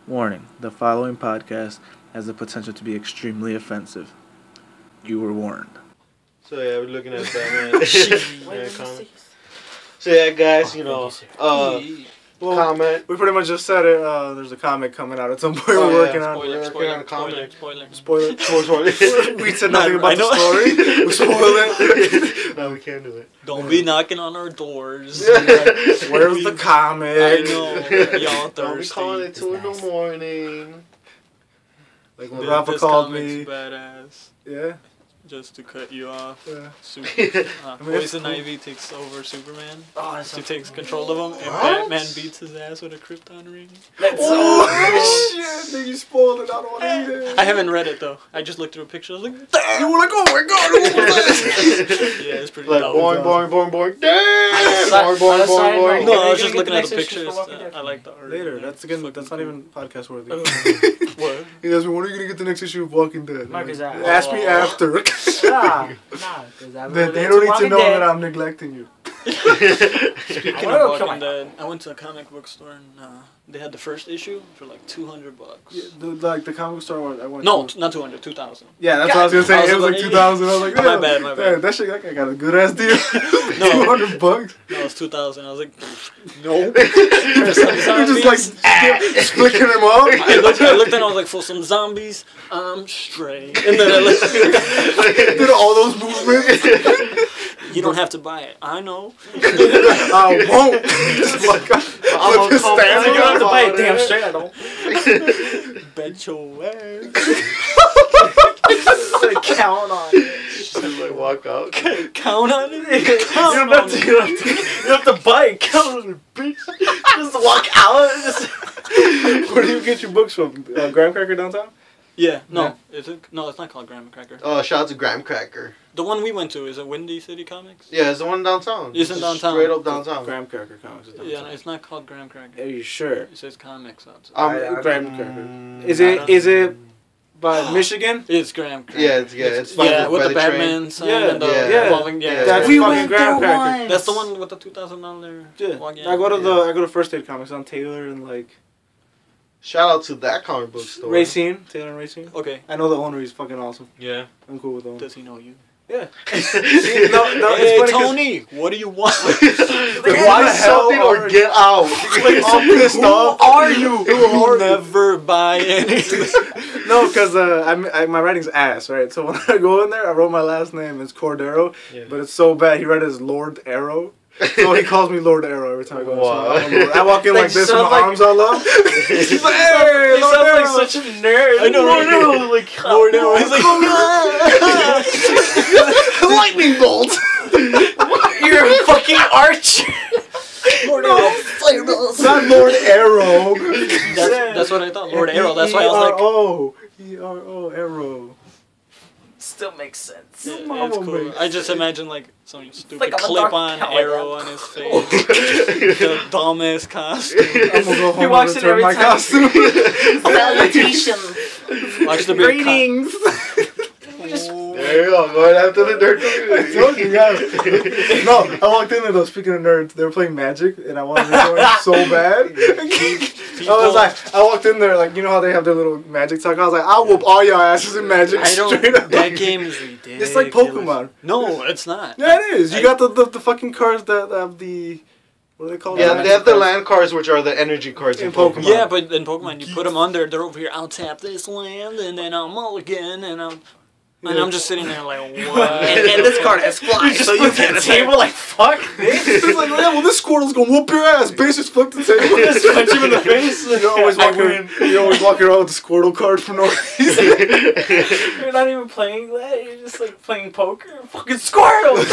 Warning, the following podcast has the potential to be extremely offensive. You were warned. So yeah, we're looking at Batman. So yeah, guys, comment. We pretty much just said it. There's a comic coming out at some point. We're working on. Spoiler. We said nothing about the story. We spoiled it. No, we can't do it. Don't be knocking on our doors. Where's the comic? I know. Y'all thirsty. Don't be calling it 2 in the morning. Like when Rafa called me. Badass. Yeah. Just to cut you off. Yeah. Poison Ivy takes over Superman. Oh, she takes control of him, and Batman beats his ass with a Krypton ring. Shit! Then you spoiled it. I don't want to eat it. I haven't read it though. I just looked through a picture. I was like, damn! You were like, oh my god! What was that? Yeah, it's pretty. Like boing. Damn! Boing. No, I was just looking at the pictures. I like the art. Later. That's not even podcast worthy. What? He goes, when are you gonna get the next issue of Walking Dead? Marcus, ask me after. Nah, they don't need to know that I'm neglecting you. Speaking of Walking Dead, I went to a comic book store and they had the first issue for like $200. Yeah, the comic book store I went No, to. not 200, 2000. Yeah, that's what I was gonna say. It was like 2000. I was like, my bad. That shit, that guy got a good ass deal. No. $200. No, it was 2000. I was like, no. You're just like flicking them up. I looked and I was like, for some zombies, I'm straight. And then I did all those movements. You don't have to buy it. I know. I won't. You don't have to buy it. Damn straight, I don't. Bet your ass. Count on it. Just like walk out. Count on it. You don't have to buy it. Count on it, bitch. Just walk out. Where do you get your books from? Graham Cracker downtown? Yeah. No. Is it? No, it's not called Graham Cracker. Oh, shout out to Graham Cracker. The one we went to is it Windy City Comics? Yeah, it's the one downtown. It's in downtown. Straight up downtown. Graham Cracker Comics is downtown. Yeah, it's not called Graham Cracker. Are you sure? It says comics outside. Graham Cracker. Is it by Michigan? It's Graham Cracker. It's with the Batman sign and the revolving. Yeah, that's fucking Graham Cracker. That's the one with the $2,000. Yeah. I go to First Aid Comics on Taylor and like. Shout out to that comic book store. Racine, Taylor and Racine. Okay. I know the owner. He's fucking awesome. Yeah. I'm cool with the owner. Does he know you? Yeah. Hey, Tony, what do you want? Why something or get out? I'm pissed off. Who are you? You'll never buy anything. No, because my writing's ass, right? So when I go in there, I wrote my last name. It's Cordero, but it's so bad. He read it as Lord Arrow. So he calls me Lord Arrow every time I go. Wow. So I walk in like this with my arms all up. He's like, hey, Lord Arrow. Like such a nerd. I know, Lord Arrow. Like, Lord Arrow. He's like, lightning bolt. You're a fucking archer. Lord Arrow. Not Lord Arrow. That's what I thought. Lord Arrow. That's why I was like, E-R-O, Arrow. Still makes sense. Yeah, it's cool. I just imagine like some stupid like clip-on arrow on his face. The dumbest costume. I'm gonna go home He walks in and return every my time. costume. Salutation. Watch the Greetings. There you go, going after the dirt. I told you guys. No, I walked in there though, speaking of nerds, they were playing Magic, and I wanted to join so bad. I was like, I walked in there, like, you know how they have their little Magic talk? I was like, I'll whoop all your asses in Magic straight up. That game is ridiculous. It's like Pokemon. No, it's not. Yeah, it is. You got the fucking cards that have the... What are they called? Yeah, they have the land cards, which are the energy cards in Pokemon. Yeah, but in Pokemon, you put them under, they're over here, I'll tap this land, and then I'll mulligan, and I'll... And I'm just sitting there like, what? and this card has flies, so you can table like, fuck this. It's like, yeah, well, this Squirtle's gonna whoop your ass. Base just flip the table. Just punch him in the face. You're always walking around with the Squirtle card for no reason. You're not even playing that. You're just like playing poker. Fucking Squirtle.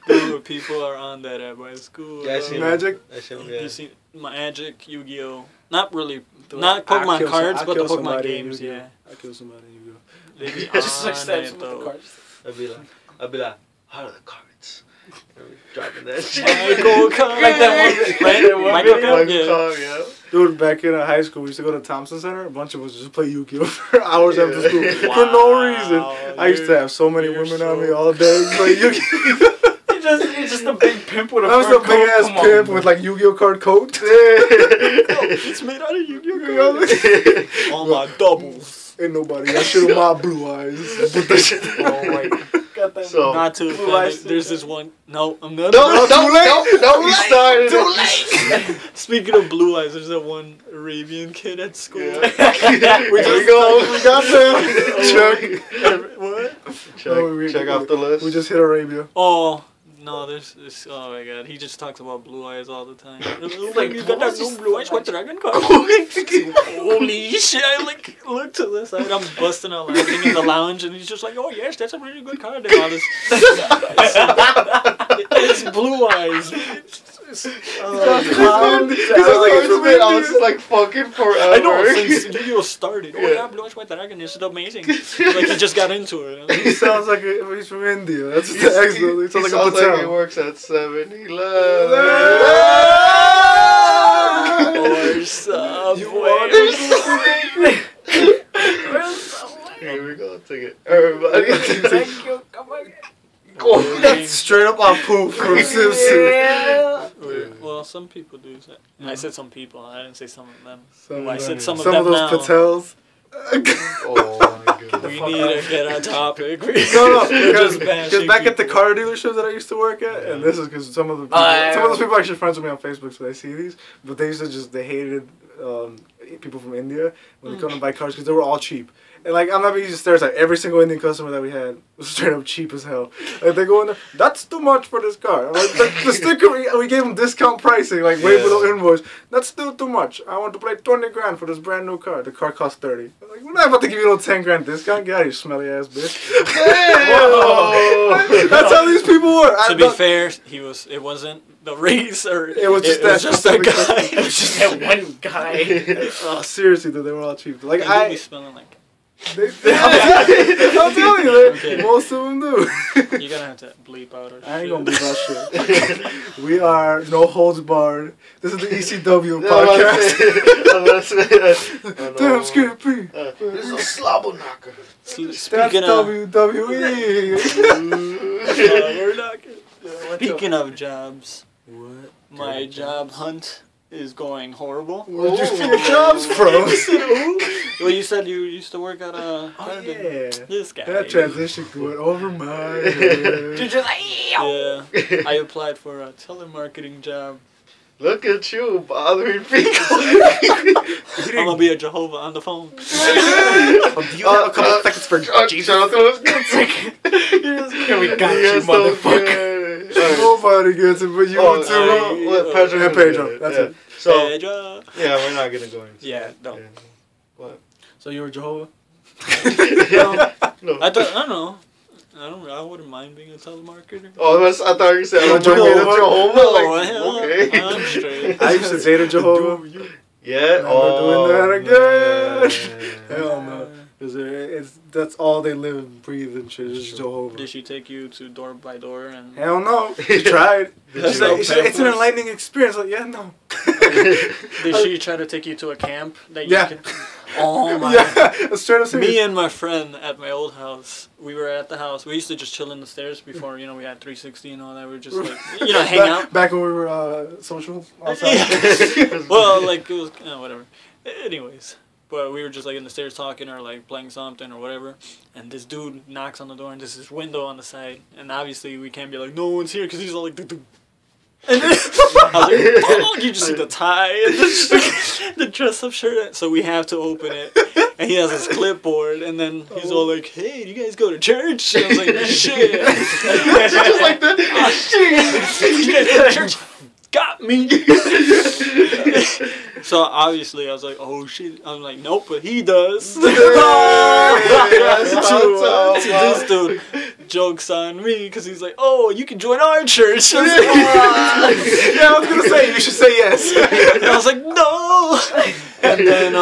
Dude, people are on that at my school. Yeah, I see Magic? You see Magic, Yu-Gi-Oh. Not really, not Pokemon cards, but the Pokemon games, yeah. I kill somebody in Yu-Gi-Oh. They be Just like on stabs it, with the though. cards. I'll be like, how are the cards? Dropping that shit. Michael Kong. Like that one, Michael Kong, yeah. Dude, back in high school, we used to go to Thompson Center. A bunch of us just play Yu-Gi-Oh for hours after school for no reason. I used to have so many women on me all day playing Yu-Gi-Oh. You're just a big pimp with a I was a big ass pimp with like Yu-Gi-Oh card coat. It's made out of Yu-Gi-Oh! All my doubles. Ain't nobody. That shit with my blue eyes. Put that shit. Oh my. Got that. So, Not too blue eyes. offended. There's this one. No, I'm not. No, you started. Too late. Speaking of blue eyes, there's that one Arabian kid at school. Yeah. We There you go. We got them. Check. What? Check off the list. We just hit Arabia. Oh. No, there's this. Oh my god, he just talks about blue eyes all the time. like, You got that new blue eyes with dragon card. Holy shit! I like look to the side. I'm busting out laughing in the lounge, and he's just like, "Oh yes, that's a really good card." And all this. It's blue eyes. He's like fucking forever. I know since Yu-Gi-Oh started. Oh yeah, blue eyes with dragon. This is amazing. Like he just got into it. He sounds like he's from India. That's the accent. He sounds like a He Patel. works at 7-Eleven. Or Subway. Here we go. Take it. Everybody. Thank you. Come on. That's straight up on poof from Simpsons. Yeah. Well, some people do that. I said some people. I didn't say some of them. Some I of said them. some of Some them of now. those Patels. Oh my god. We need to get on topic. No, We're just because bashing back at the people. car dealership that I used to work at, and this is because some of those people are actually friends with me on Facebook, so they see these. But they used to they hated people from India when they come to buy cars because they were all cheap. And like I'm not being stereotype. Every single Indian customer that we had was straight up cheap as hell. Like they go in there, that's too much for this car. I'm like, the sticker we gave them discount pricing, like way below invoice. That's still too much. I want to pay 20 grand for this brand new car. The car costs 30. I'm like, we're not about to give you no 10 grand discount. Get out of here, smelly ass bitch. That's how these people were. To be fair, it wasn't the race or It was just that guy. It was just that one guy. Oh, seriously, dude, they were all cheap. Like They do be smelling like. I'm telling you, Okay. most of them do. You're gonna have to bleep out or I ain't gonna bleep that shit. We are no holds barred. This is the ECW podcast. Damn, Skippy. This is a slobber knocker. That's Speaking of, WWE. we're not good. Speaking of jobs, my job hunt is going horrible. Where'd you get your jobs from? Well, you said you used to work at Yeah. this guy. That transition went over my head. You're just like, Yeah, I applied for a telemarketing job. Look at you bothering people. I'm gonna be a Jehovah on the phone. do you have a couple seconds for Jesus? We got you, motherfucker. Nobody gets it but you two. Pedro. And Pedro. That's it. So, Pedro. yeah, we're not gonna go into Yeah, that. don't. Yeah. What? So you were Jehovah? No. I don't know. I wouldn't mind being a telemarketer. Oh, I thought you said I'm Jehovah. Jehovah. No, Like, hell, okay. I'm straight. I used to date a Jehovah. Yeah. Never doing that again. Yeah. Hell no. That's all they live and breathe and shit. It's Jehovah. Did she take you to door by door and? Hell no. She tried. Did She's you like, know it's an pamphlets? enlightening experience. Like, yeah, no. Did she try to take you to a camp that you Yeah. could? Oh my! Yeah, straight up serious. Me and my friend at my old house, we were at the house. We used to just chill in the stairs before, we had 360 and all that. We were just like, hang out. Back when we were social outside. Yeah. Well, like it was whatever. Anyways, but we were just like in the stairs talking or like playing something or whatever, and this dude knocks on the door and there's this window on the side, and obviously we can't be like no one's here because he's all like. And then, I was like, oh, you just see the tie and the dress up shirt. So we have to open it. And he has his clipboard. And then he's all like, hey, do you guys go to church? And I was like, shit. Just like that. Shit. You guys go to church? Got me. So obviously I was like, oh shit. I'm like, nope, but he does. So this dude jokes on me because he's like, oh, you can join our church. I was like, Yeah, I was gonna say you should say yes. and I was like, no. And then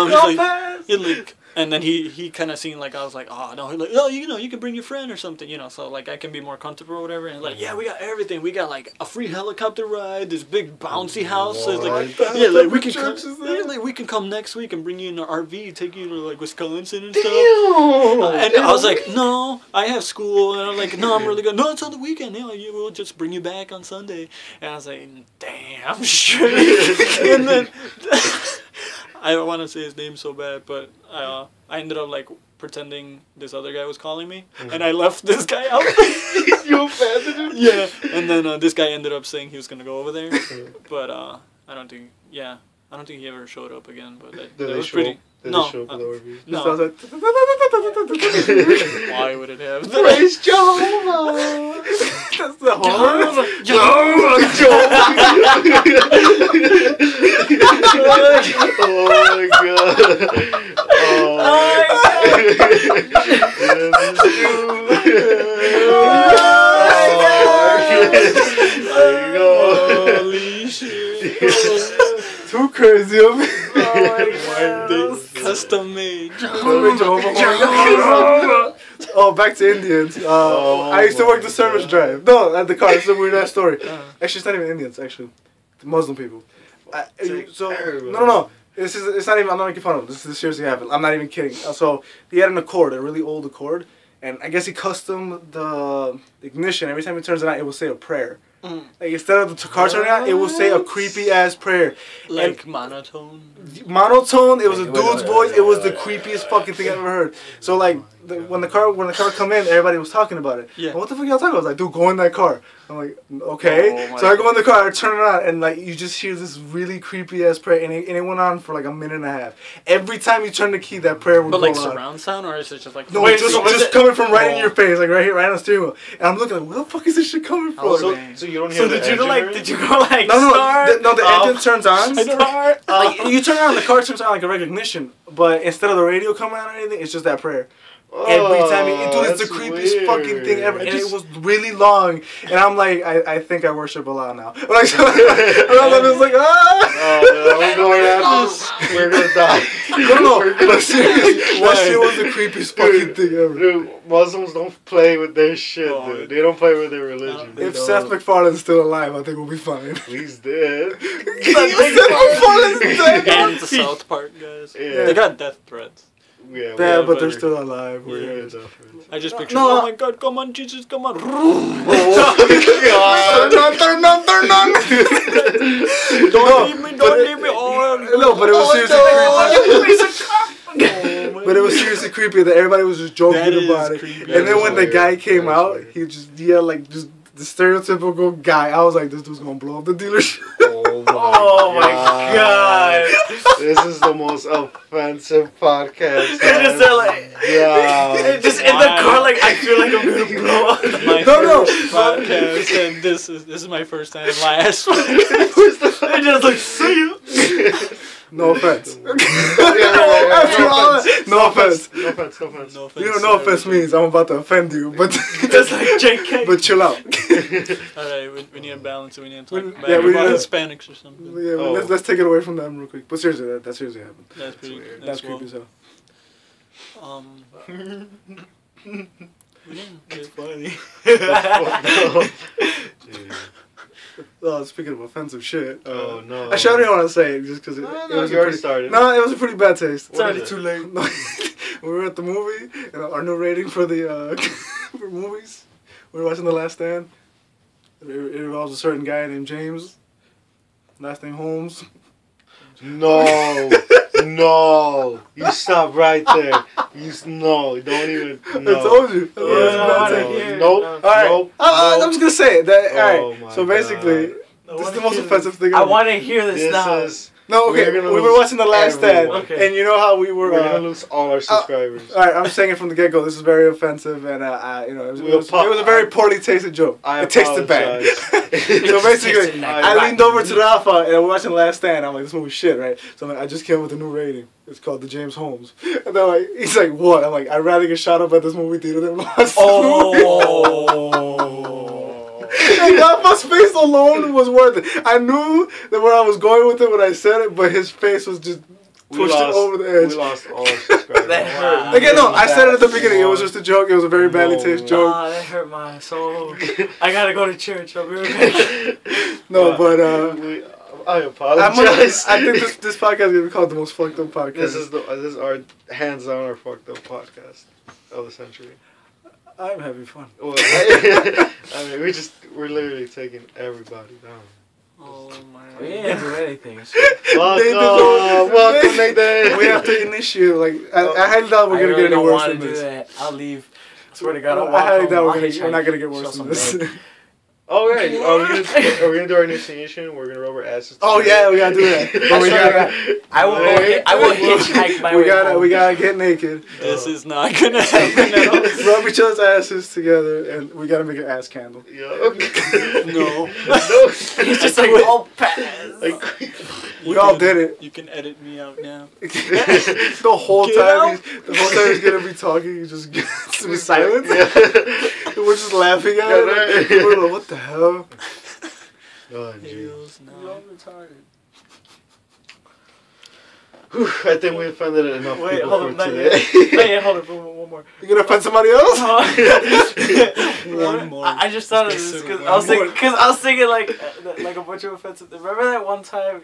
he's like, and then he kind of seemed like I was like, oh no, he's like, oh, you can bring your friend or something, so like I can be more comfortable or whatever. And like, yeah, we got everything. We got like a free helicopter ride, this big bouncy house. So it's like, yeah, like we can come. Yeah, like we can come next week and bring you in our RV, take you to like Wisconsin and stuff. And I was like, no, I have school. And I'm like, no, I'm really good. No, it's on the weekend. Yeah, we'll just bring you back on Sunday. And I was like, damn straight. And then I don't want to say his name so bad, but I ended up like pretending this other guy was calling me, and I left this guy out. You abandoned him? Yeah, and then this guy ended up saying he was gonna go over there, but I don't think he ever showed up again. But that was pretty. Did No, they show up with overview? No. So I was like, Why would it have? Praise Jehovah! that's the horror. Oh my god. Oh There you go. Holy shit! Too crazy of me. Custom made. Oh, back to Indians. I used to work the service drive. No, at the car. It's a weird ass story. Actually, it's not even Indians. Actually, the Muslim people. No. It's not even. I'm not making fun of him. This is seriously happened. I'm not even kidding. So he had an Accord, a really old Accord, and I guess he custom the ignition. Every time he turns it on, it will say a prayer. Like instead of the car turning on, it will say a creepy ass prayer. Like monotone. Monotone. It was a dude's voice. It was the creepiest fucking thing I've ever heard. So like when the car come in, everybody was talking about it. Yeah. What the fuck y'all talking about? I was like, dude, go in that car. I'm like, okay. So I go in the car, I turn it on, and like you just hear this really creepy ass prayer, and it went on for like a minute and a half. Every time you turn the key, that prayer would go on. But like surround sound, or is it just like? No, just coming from right in your face, like right here, right on the steering wheel. And I'm looking like, where the fuck is this shit coming from? So you don't hear the engine? Did you go like the engine turns on. Start. Like you turn it on, the car turns on like a regular ignition, but instead of the radio coming on or anything, it's just that prayer. Every time, dude, it's the creepiest fucking thing ever, and it was really long. And I'm like, I think I worship Allah now. Like, so, and I was like, we're going at this. We're gonna die. No, but seriously, that shit was the creepiest fucking thing ever. Dude, Muslims don't play with their shit, dude. They don't play with their religion. If Seth MacFarlane's still alive, I think we'll be fine. He's dead. Seth MacFarlane's dead. And the South Park guys. Yeah. They got death threats. Yeah, but they're still alive. I just picture. No. Oh my God! Come on, Jesus! Come on! Turn on. Don't leave me! Don't leave me! Oh, no, but it was seriously creepy. But it was seriously creepy that everybody was just joking about it. Creepy. And then when the guy came out, he had like just the stereotypical guy. I was like, this dude's gonna blow up the dealership. Oh my god. This is the most offensive podcast. They're just like, just in the car, like I feel like I'm gonna blow up. My first podcast, and this is my first time and last. They're just like, see you. No offense. No offense. No offense. You know, no offense means I'm about to offend you, but Just like JK. but chill out. Alright, we need a balance. We need to talk Yeah, we about need- Hispanics or something. Yeah, let's take it away from them real quick. But seriously, that seriously happened. That's pretty weird. That's creepy as hell. It's funny. Oh, speaking of offensive shit. Oh no. Actually, I don't even want to say it just because it was you already started. No, it was a pretty bad taste. It's already too late. No, we were at the movie, and our new rating for the for movies. We were watching The Last Stand. It involves a certain guy named James. Last name Holmes. No. You stop right there. Don't even. No. I told you. Nope. Alright, I'm just gonna say it. Alright, my so basically, this is the most offensive thing I ever. want to hear this now. No, okay, we were watching The Last Stand, and you know how we were... We're gonna lose all our subscribers. Alright, I'm saying it from the get-go. This is very offensive, and it was a very poorly tasted joke. It tasted bad. So basically, I leaned over to Rafa, and we're watching The Last Stand. I'm like, this movie's shit, right? So I'm like, I just came up with a new rating. It's called The James Holmes. And they're like, he's like, what? I'm like, I'd rather get shot up at this movie theater than watch the movie. And Rafa's face alone was worth it. I knew that where I was going with it when I said it, but his face was just pushed it over the edge. We lost all our subscribers. That hurt. Again, no, I said it at the beginning. It was just a joke. It was a very badly tasted joke. That hurt my soul. I gotta go to church. I'll be right back. No, but I apologize. I think this podcast is gonna be called the most fucked up podcast. This is our hands down our fucked up podcast of the century. I'm having fun. Well, I mean, we're literally taking everybody down. Oh my We didn't do anything. Welcome Nathan. We have to initiate. Like, I highly doubt we're gonna get any worse than this. That. I'll leave. I swear to God, I highly doubt we're not gonna get worse than this. Oh right, are we gonna do our initiation? We're gonna rub our asses. Oh yeah, we gotta do that. But I will hitchhike my way home. We gotta get naked. This is not gonna happen at all. Rub each other's asses together, and we gotta make an ass candle. Yeah. No. He's just like, oh, pass. Like, we all did it. You can edit me out now. The whole time he's gonna be talking, he's just gonna be silent. Yeah. We're just laughing at it. We're like, what the hell? Oh, geez. No. Whew, I think we offended enough Wait, people hold on, for not today. yet. Not yet, hold on, one more. You gonna offend somebody else? One more. I just thought of this because I was thinking like a bunch of offensive. Remember that one time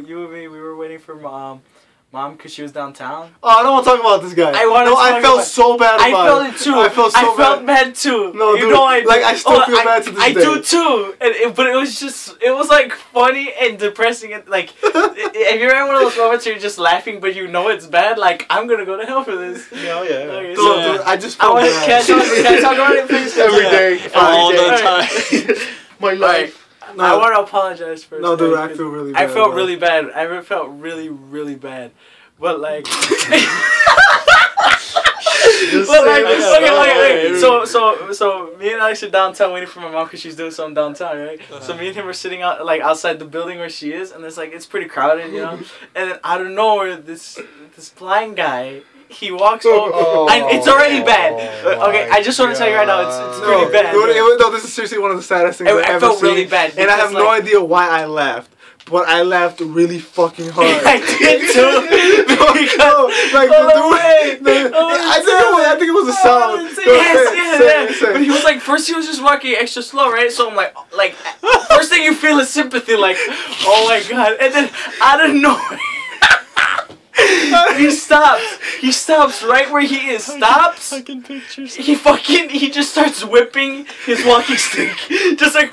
you and me, we were waiting for mom because she was downtown. Oh, I don't want to talk about this guy. I felt so bad about it. I felt it too. I felt bad too. No, you dude, know I still feel bad to this I day. do too. But it was like funny and depressing. And like, if you're in one of those moments where you're just laughing, but you know it's bad, like, I'm gonna go to hell for this. Yeah, yeah. Okay, Dude, I just felt bad. Can I talk about it, please? Every day. All Every the day. time. My life. No. I want to apologize first. No, dude, I feel really bad. I felt really bad. I felt really, really bad. But like, Just okay. So me and Alex are downtown waiting for my mom because she's doing something downtown, right? So me and him are sitting out like outside the building where she is, and it's pretty crowded, you know. And then out of nowhere, this blind guy. He walks over, and it's already bad. Okay, I just want to tell you right now, it's pretty bad. No, this is seriously one of the saddest things I've ever felt seen. really bad, And I have no idea why I laughed. But I laughed really fucking hard. I did too. I think it was a sound. Yes. But he was like, first he was just walking extra slow, right? So I'm like, first thing you feel is sympathy, like, oh my god. And then out of nowhere, he stops right where he is. Stops. I can picture He just starts whipping his walking stick, just like.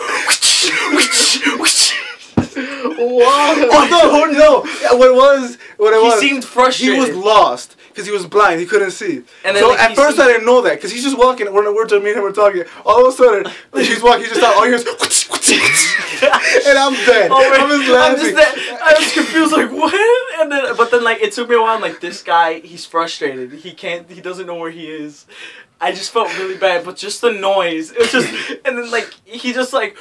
Wow. Oh no! What it was? He seemed frustrated. He was lost because he was blind. He couldn't see. And then, so at first I didn't know that because he's just walking. When we're me and him were talking, all of a sudden he's walking. He just thought, oh, here's, and I'm dead. I'm just laughing. I was confused, like what? But then like it took me a while. I'm like, this guy, he's frustrated. He doesn't know where he is. I just felt really bad, but just the noise. It was just, and then like he just like.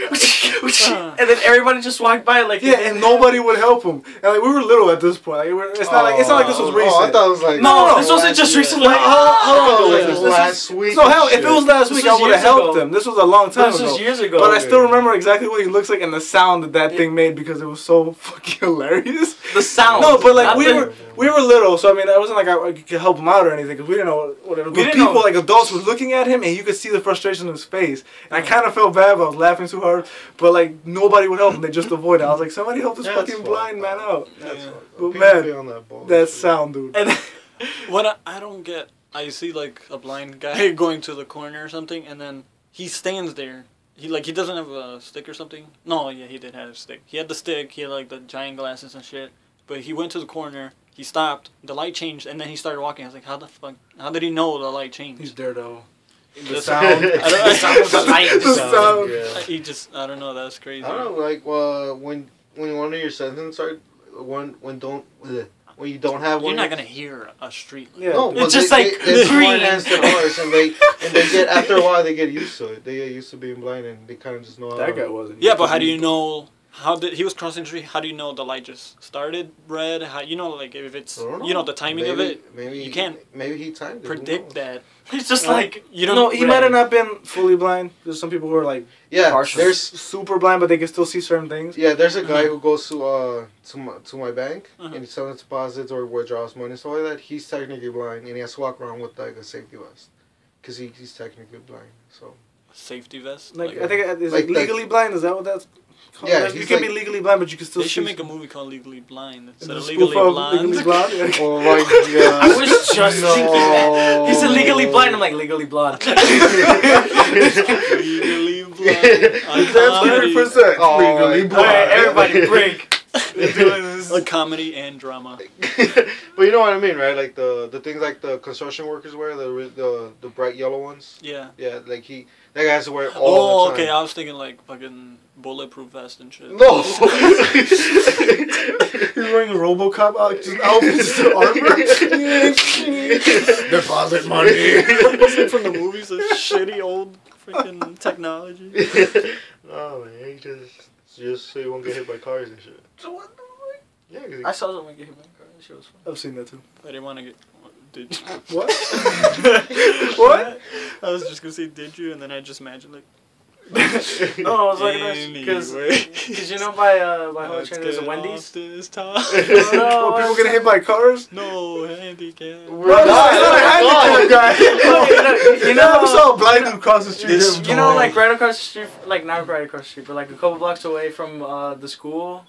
And then everybody just walked by like and nobody would help him. And like we were little at this point. Like, it's not like this was recent. I thought it was like no, this wasn't just recently. How long was this? Last week. So hell, if it was last week, I would have helped him. This was a long time ago. This was years ago. But I still remember exactly what he looks like and the sound that thing made because it was so fucking hilarious. The sound. No, but like we were little, so I mean, it wasn't like I could help him out or anything because we didn't know what it was. But people, like adults, were looking at him and you could see the frustration in his face. And I kind of felt bad, but I was laughing too hard. But like nobody would help him; they just avoided. I was like, somebody help this fucking blind man out. But man, that sound, dude. And what I don't get, I see like a blind guy going to the corner or something, and then he stands there. He doesn't have a stick or something. No, yeah, he did have a stick. He had the stick. He had like the giant glasses and shit. But he went to the corner. He stopped. The light changed, and then he started walking. I was like, how the fuck? How did he know the light changed? He's Daredevil. The sound. The sound of the light. The sound. Yeah. He just, I don't know. That's crazy. I don't know, like when one of your sentences are when you don't have one. You're not gonna hear a street. Yeah. No, it's just like it's more green. enhanced than ours, and they get after a while they get used to it. They get used to being blind, and they kind of just know how. That guy wasn't. Yeah, but how do you know? How did he was crossing the street? How do you know the light just started red? How like if it's the timing of it? Maybe you can't. Maybe he timed it. Predict that. It's just like you don't. No, he might have not been fully blind. There's some people who are like there's super blind, but they can still see certain things. Yeah, there's a guy who goes to my bank and he sells deposits or withdraws money and stuff like that. He's technically blind and he has to walk around with like a safety vest because he's technically blind. So safety vest. Like I think is like legally blind. Is that what that's? Yeah, you can be legally blind, but you can still. They see. should make a movie called Legally Blind instead of Legally Blonde. Oh my god! I was just thinking that. He said legally blind. I'm like legally blonde. Legally Blind. That's 100%. Oh, Legally blind. Alright, everybody break. Like comedy and drama. But you know what I mean, right? Like the things like the construction workers wear, the bright yellow ones. Yeah. Yeah, like that guy has to wear it all the time. Okay. I was thinking like fucking bulletproof vest and shit. No. He's wearing a RoboCop outfit, just armor. Deposit money. It's from the movies, of shitty old freaking technology. Oh man, just so you won't get hit by cars and shit. So what the fuck? Yeah, I saw someone get hit by a car. That shit was fun. I've seen that too. I didn't want to get. Did you? What? What? I was just gonna say, did you? And then I just imagined like. No, I was like, because you know by Holy Trinity there's a Wendy's. This time. Oh, people getting hit by cars? No handicap. Bro, it's not a handicap guy. You know, I saw a blind dude cross the street. You know, like right across the street, like not right across the street, but like a couple blocks away from the school.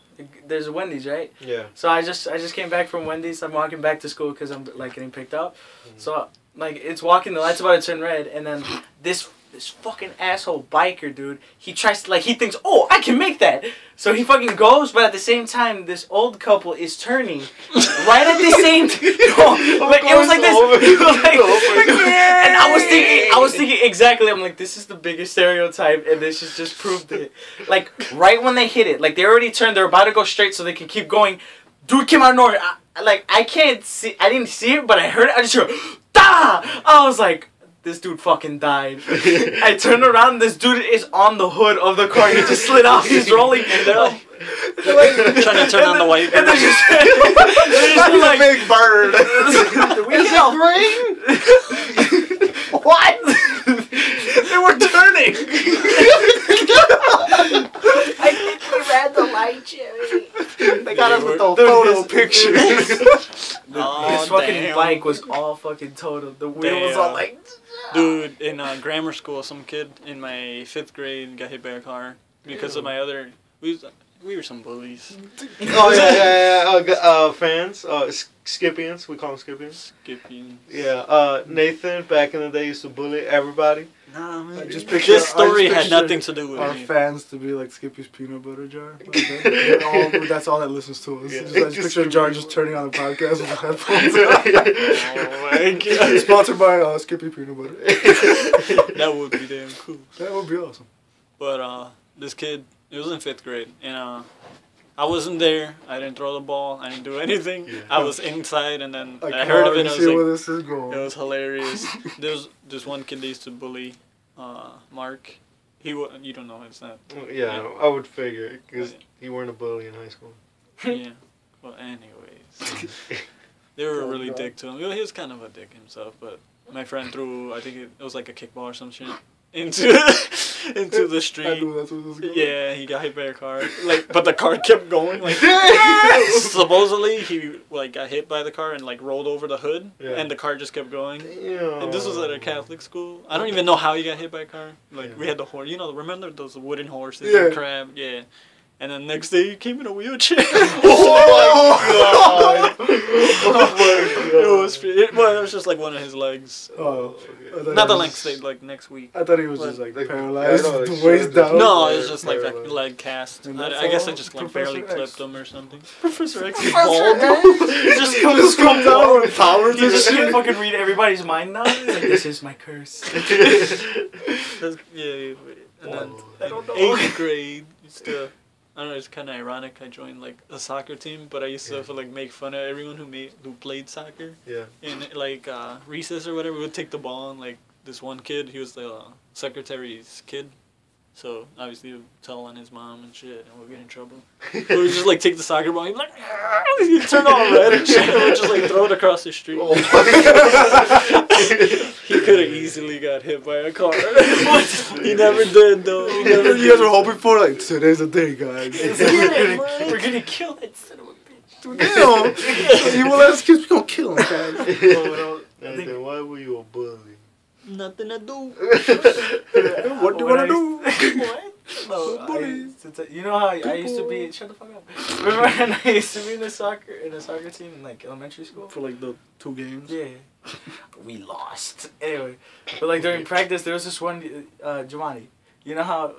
There's a Wendy's, right? Yeah. So I just came back from Wendy's. I'm walking back to school because I'm like getting picked up. So like it's walking, the light's about to turn red, and then this fucking asshole biker dude, he tries to, like, he thinks, oh, I can make that. So he fucking goes, but at the same time, this old couple is turning right at the same time. Like, it was like this. And I was thinking exactly, I'm like, this is the biggest stereotype, and this just proved it. Like, right when they hit it, like, they already turned, they're about to go straight so they can keep going. Dude came out of nowhere. I can't see, I didn't see it, but I heard it. I just heard, da! I was like, this dude fucking died. I turned around, this dude is on the hood of the car. He just slid off. He's rolling. And they're like trying to turn on the wiper. And they're just like, big bird. Is it rain? What? They were turning. I think we ran the light, Jimmy. They got us with the photo pictures. This fucking bike was all fucking totaled. The wheel was all like... Dude, in grammar school, some kid in my 5th grade got hit by a car because of my other... We were some bullies. Oh, yeah. Fans. Skippians. We call them Skippians. Skippians. Yeah. Nathan, back in the day, used to bully everybody. Nah, man. This story had nothing to do with our me. Fans to be like Skippy's peanut butter jar. That's all that listens to us. Yeah. I just picture a jar just turning on the podcast with the headphones. Oh my god. Sponsored by Skippy peanut butter. That would be damn cool. That would be awesome. But this kid, it was in 5th grade, and I wasn't there. I didn't throw the ball. I didn't do anything. Yeah. I was inside, and then I heard of it. And I was like, where this is going. It was hilarious. There was this one kid they used to bully, Mark. You don't know his name. Yeah, I would figure because he weren't a bully in high school. Yeah. Well, anyways, they were really dick to him. Well, he was kind of a dick himself, but my friend threw, I think it was like a kickball or some shit into the street. I knew that's what was going. Yeah, he got hit by a car. But the car kept going. Like supposedly he got hit by the car and rolled over the hood, and the car just kept going. Yeah. And this was at a Catholic school. I don't even know how he got hit by a car. We had the horse. Remember those wooden horses? Yeah. And crab. Yeah. And then next day he came in a wheelchair. Oh my god! It was just one of his legs. Oh. Not the next day, next week. I thought he was just paralyzed, the waist down. No, it was just a leg cast. I guess I just barely clipped him or something. Professor X is bald. He just comes out with powers. You just can fucking read everybody's mind now. This is my curse. Yeah. And then I don't know. 8th grade, I don't know, it's kind of ironic. I joined a soccer team, but I used to make fun of everyone who played soccer. Yeah. In recess or whatever, we would take the ball and this one kid, he was the secretary's kid. So obviously he would tell on his mom and shit, and we'd get in trouble. We would just take the soccer ball, and he'd turn all red and shit, and we'd just throw it across the street. Oh my god. He could have easily got hit by a car. He never did though. You guys were hoping for today's the day, guys. We're gonna kill that son of a bitch. Kill him. You will ask kids, we gonna kill him, guys. Nathan, why were you a bully? Nothing to do. What do you wanna do? What? No, you know how I used to be. Shut the fuck up. Remember when I used to be in a soccer team in elementary school For the 2 games. Yeah, we lost. Anyway, but during practice there was this one Giovanni. You know how?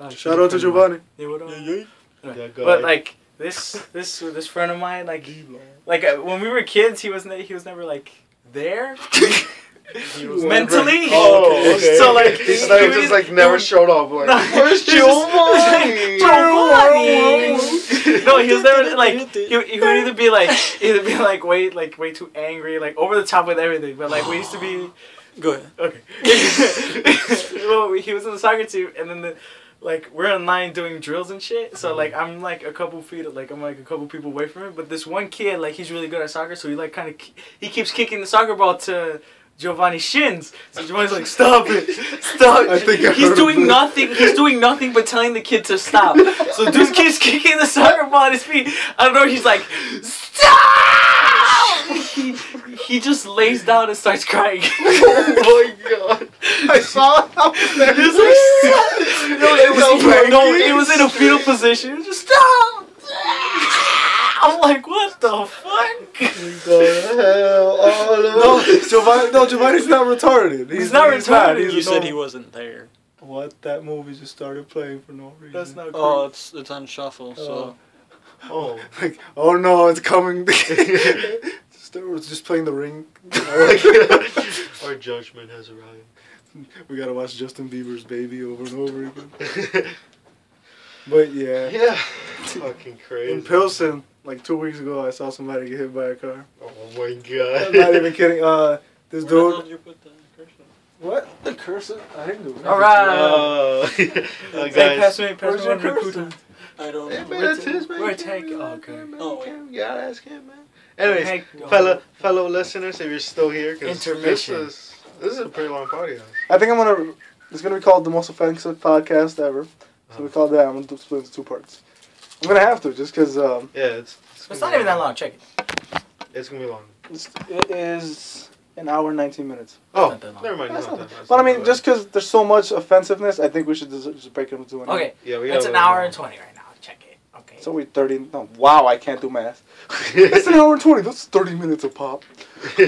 Shout out to Giovanni. Yeah, what up? Yeah. But this friend of mine, like when we were kids, he was never like there. He was mentally. Oh, okay. So like he's like just like never showed up. Like, where's Giovanni? No, he was never like he would either be like way too angry, like over the top with everything. But like we used to be. Go ahead. Okay. Well, he was in the soccer team, and then we're in line doing drills and shit. So like I'm like a couple people away from him. But this one kid, like he's really good at soccer, so he keeps kicking the soccer ball to Giovanni's shins. So Giovanni's like, stop it, stop. He's doing nothing. He's doing nothing but telling the kid to stop. So dude keeps kicking the soccer ball at his feet. I don't know. He's like, stop. He just lays down and starts crying. Oh my god! I saw it. It was in a fetal position. It was just stop. I'm like, what the fuck? Giovanni's not retarded. He's not retarded. You said he wasn't there. What? That movie just started playing for no reason. That's not cool. Oh, it's on shuffle, so. Oh. Like, oh no, it's coming. Just playing The Ring. Our judgment has arrived. We gotta watch Justin Bieber's Baby over and over again. But yeah. Yeah. Fucking crazy. In Pilsen, like 2 weeks ago, I saw somebody get hit by a car. Oh my god. I'm not even kidding. This Where dude. did you put the cursor? What? The cursor? I didn't do it. Alright. Guys. Pass me Where's one your recruiter. I don't Hey, know. man, that's his man. Where take? Oh, okay. Oh, wait. You gotta ask him, man. Anyways, Hey, fellow listeners, if you're still here, because Intermission. this is a pretty long podcast. I think it's gonna be called the most offensive podcast ever. So we call that. I'm gonna split it into 2 parts. I'm gonna have to, just because. Yeah, it's It's not even that long. Check it. It's gonna be long. It is an hour and 19 minutes. Oh, not that long. never mind. That's not not that- But I mean, that's just because there's so much offensiveness, I think we should just break it into an hour. Okay. Yeah, we It's gotta an let hour him and 20 right now. Check it. Okay. So we 30. No, wow, I can't do math. It's an hour and 20. That's 30 minutes of pop. know.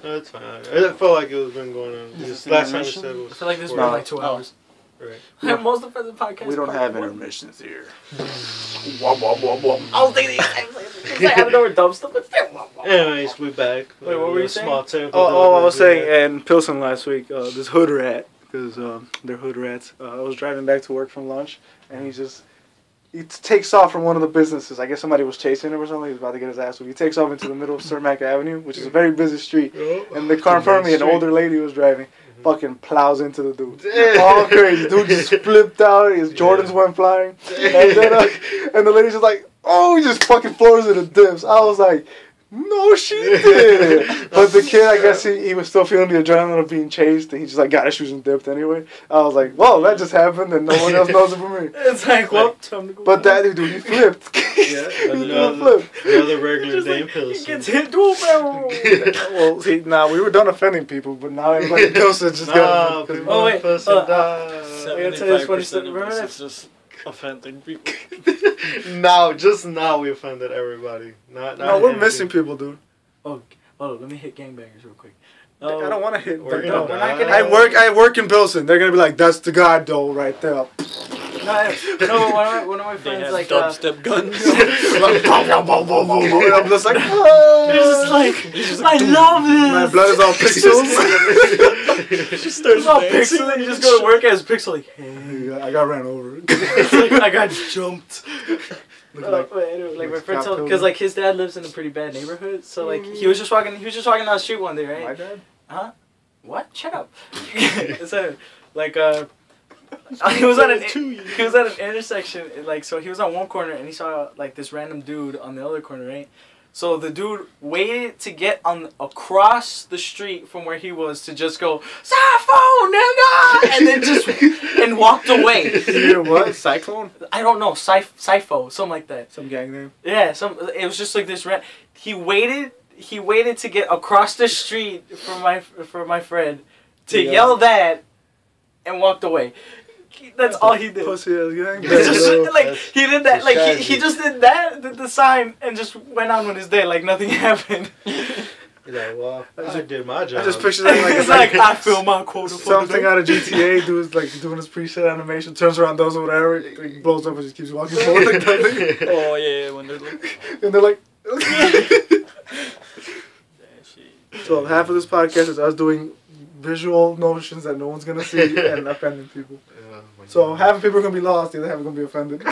That's fine. I felt like it was been going on. Is This this last time we intermission? said it was. I feel like this four was No. like 2 hours. Right. Most offensive podcast. We don't part have one. intermissions here. I was thinking it's like I don't know where dumb stuff is. Anyways, we back. Wait, what were you saying? Small I was saying in Pilsen last week, this hood rat, because they're hood rats. I was driving back to work from lunch, and he takes off from one of the businesses. I guess somebody was chasing him or something. He was about to get his ass. So he takes off into the middle of Cermak Avenue, which is a very busy street. And the car in front of me, an older lady was driving, fucking plows into the dude. Damn. All crazy. Dude just flipped out. His Jordans went flying. And then, and the lady's just like, oh, he just fucking floors it and dips. I was like, no, she did. But the kid, I guess he was still feeling the adrenaline of being chased, and he just like got his shoes and dipped anyway. I was like, well, that just happened, and no one else knows it for me. It's like, well, time to go. But that dude, he flipped. Yeah, He flipped. the other regular Just Dame like, pills. he gets hit dual barrel. Well, see, we were done offending people, but now everybody else is just got. Oh, wait, die. I gotta tell you this funny 75% story. of Remember this is just offending people. Just now we offended everybody. Not No, we're anything. missing people, dude. Oh, let me hit gangbangers real quick. I don't want to hit. We're them. gonna we're not die. gonna- I work in Pilsen. They're gonna be like, that's the guy, though, right there. No, one of my They friends have like dubstep guns. I'm just like, he's just like, I love this. my blood is all pixels. Just starts It's all dancing. pixel, and you just go to work as pixel like, hey. I got ran over. It's like, I got jumped. Look Like my friend Scott told, Pilgrim. because like his dad lives in a pretty bad neighborhood, so like he was just walking down the street one day, right? My dad? Huh? What? Shut up. So, like he was at an intersection, like, so he was on one corner and he saw like this random dude on the other corner, right? So the dude waited to get across the street from where he was to just go, Safo, nigga, and then just and walked away. You know what? Cyclone? I don't know, Sifo, something like that. Some gang name. Yeah, it was just like this. He waited to get across the street for my friend to yell that, and walked away. That's all he did. Pussy ass gang. It's just, like he did that, like he tragedy. just did that, did the sign, and just went on with his day like nothing happened. He's like, well, I did my job. I just picture that It's like, I feel my quota for something out of GTA, dudes like doing his preset animation, turns around, does whatever, like, blows up and just keeps walking forward like nothing. Oh yeah, when they're like, And they're like, so half of this podcast is us doing visual notions that no one's gonna see and offending people. Yeah, So half of people are gonna be lost, the other half are gonna be offended.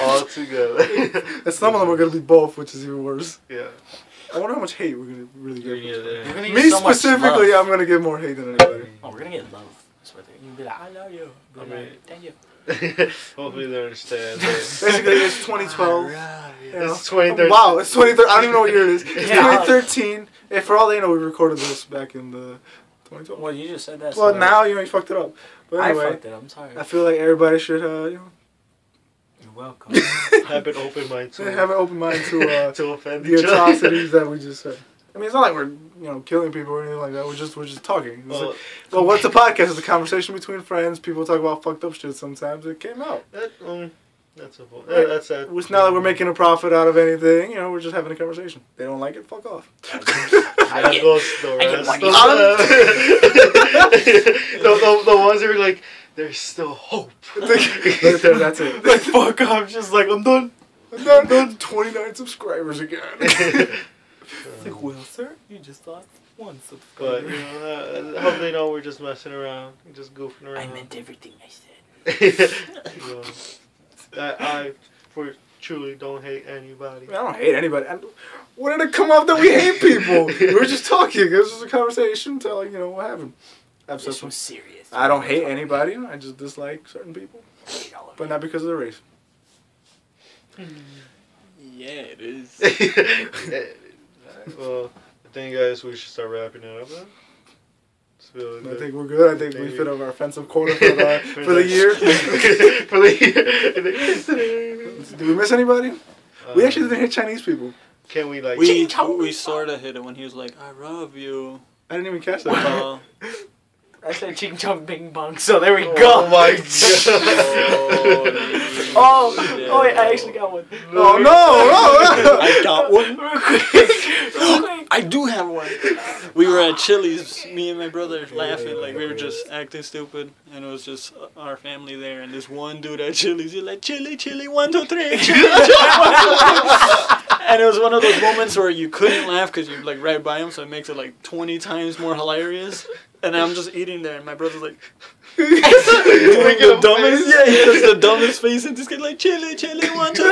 all together. And some of them are gonna be both, which is even worse. Yeah. I wonder how much hate we're gonna really get. We're gonna get Me so much specifically, love. I'm gonna get more hate than anybody. Oh, we're gonna get love. That's what you'll be like, I love you. I mean- Thank you. Hopefully they understand. Basically, it's 2012. You know? It's 2013. Wow, it's 2013. I don't even know what year it is. It's Yeah. 2013. And for all they know, we recorded this back in the 2012. Well, you just said that. Well, so now you fucked it up. But I anyway, fucked it. I'm sorry. I feel like everybody should, You're welcome. Have an open mind to have an open mind to to offend the each other. atrocities that we just said. I mean, it's not like we're killing people or anything like that. We're just talking. It's well, what's a podcast? It's a conversation between friends. People talk about fucked up shit. Sometimes it came out. That's a that's that. It's not like we're making a profit out of anything. We're just having a conversation. They don't like it. Fuck off. That goes the rest. money. The ones that are like, there's still hope. That's it. Like, fuck off. Just like, I'm done. I'm done. 29 subscribers again. It's like, well, sir, you just lost one But subscriber. I hope they know we're just messing around, just goofing I around. meant everything I said. I for truly don't hate anybody. I don't hate anybody. When did it come up that we hate people? We were just talking. It was just a conversation. Telling what happened. This was serious. I don't hate anybody. I just dislike certain people, but not because of their race. yeah, it is. Well, I think, guys, we should start wrapping it up then. I think we're good. I think we fit our offensive quota for the year. For the year. Did we miss anybody? We actually didn't hit Chinese people. Can we like? We sort of hit it when he was like, "I love you." I didn't even catch that. I said ching chong bing bong, so there we go. Oh my god. Oh wait, I actually got one. Oh no! I got one. Real quick. I do have one. We were at Chili's, me and my brother, laughing like we were just acting stupid, and it was just our family there. And this one dude at Chili's, he's like, "Chili, chili, 1, 2, 3, chili, chili, 1, 2, 3." And it was one of those moments where you couldn't laugh because you're like right by him, so it makes it like 20 times more hilarious. And I'm just eating there, and my brother's like, doing the dumbest, he does the dumbest face, and just get like, "Chili, chili, 1, 2,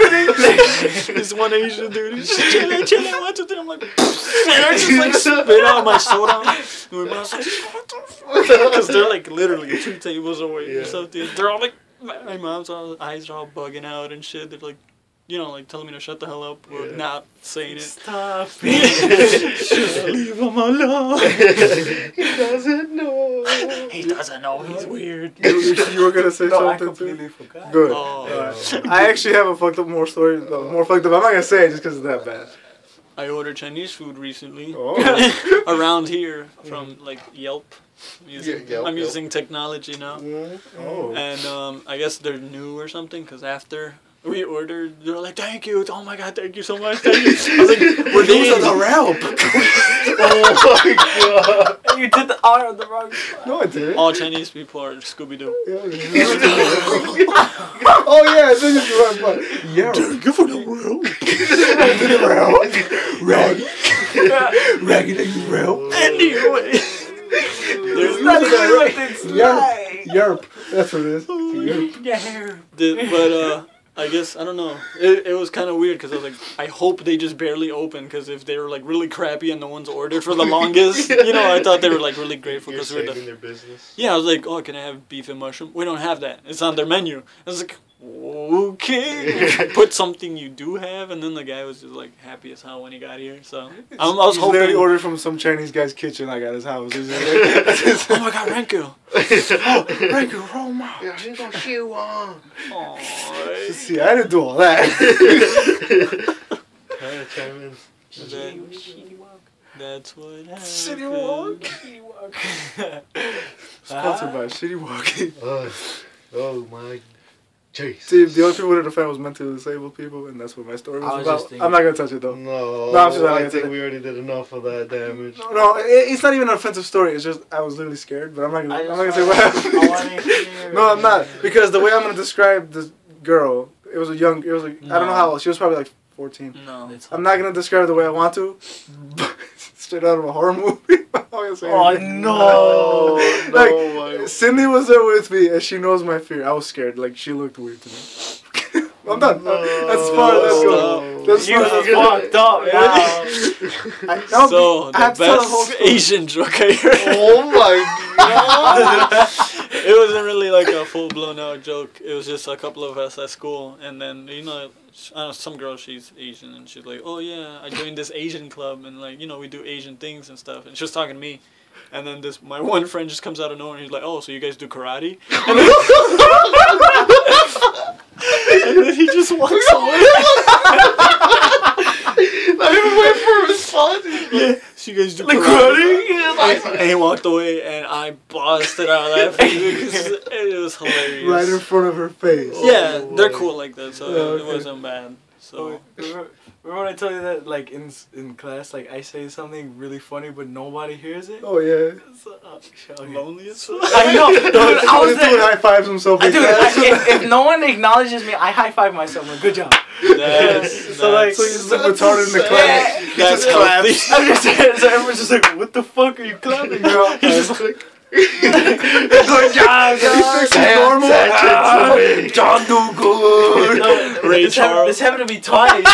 3." This one Asian dude, he's just, "Chili, chili, 1, 2, 3." I'm like, and I just like spit out my soda. And my mom's like, because they're like literally 2 tables away or something. They're all like, my mom's eyes are all bugging out and shit. They're like, like telling me to shut the hell up or not saying it. Stop Just leave him alone. He doesn't know. He doesn't know. He's weird. You were gonna say No, I something too? completely forgot. Good. Oh. Alright. I actually have a fucked up more story. No, more fucked up. I'm not gonna say it just because it's that bad. I ordered Chinese food recently Oh. around here from like Yelp. Yelp. I'm using technology now. Oh. And I guess they're new or something because after we ordered, they're like, "Thank you, oh my god, thank you so much, thank you." I was like, We're losing the help. Oh my god. You did the R on the wrong spot. No, I didn't. All Chinese people are Scooby Doo. Oh yeah, this is the wrong part. Yeah. Thank you for the world. Raggedy rope. Anyway, It's not even what it's like. Yerp. That's what it is. Yerp. Yeah. but I guess, I don't know. It was kind of weird because I was like, I hope they just barely open because if they were like really crappy and no one's ordered for the longest, I thought they were like really grateful You're because we were saving their business. Yeah, I was like, "Oh, can I have beef and mushroom?" We don't have that. It's on their menu. I was like, "Okay." Put something you do have, and then the guy was just like happy as hell when he got here. So I was He's literally hoping. ordered from some Chinese guy's kitchen like at his house. He's just like, Oh my god, Renku! Renku, Roma. Aww. See, I didn't do all that. That's what happened. City Walk. Sponsored by Shitty Walking. Oh my Chase. See, the only people who didn't offend was mentally disabled people, and that's what my story was about. I'm not gonna touch it though. No, I'm just I think we already did enough of that damage. No, it's not even an offensive story. It's just I was literally scared, but I'm not gonna say what happened. No, I'm not, because the way I'm gonna describe this girl, it was I don't know how old. She was probably like 14. No, I'm not gonna describe it the way I want to. Straight out of a horror movie. Oh no! Like, No, Cindy was there with me, and she knows my fear. I was scared. Like, she looked weird to me. I'm done. That's as far as that goes. That's You fucked up, man. So the best Asian joke I heard. Oh my god! It wasn't really like a full blown out joke. It was just a couple of us at school, and then some girl, she's Asian, and she's like, "Oh yeah, I joined this Asian club, and like we do Asian things and stuff." And she was talking to me, and then my one friend just comes out of nowhere, and he's like, "Oh, so you guys do karate?" And then he just walks away. Not even wait for a response. Yeah, so you guys do karate? And he walked away, and I busted out laughing because it was hilarious. Right in front of her face. Yeah, they're cool like that, so it wasn't bad. So Remember when I told you that, like, in class, like, I say something really funny, but nobody hears it? Oh yeah. So, lonely as fuck. I know. Dude, I was Dude there. high fives himself. Dude, if no one acknowledges me, I high five myself. Like, good job. So you're just retarded in the class. That's healthy. I'm just saying, so everyone's just like, what the fuck are you clapping, bro? He's just like, good job, He's normal. John do good. Ray Charles. This happened to be twice.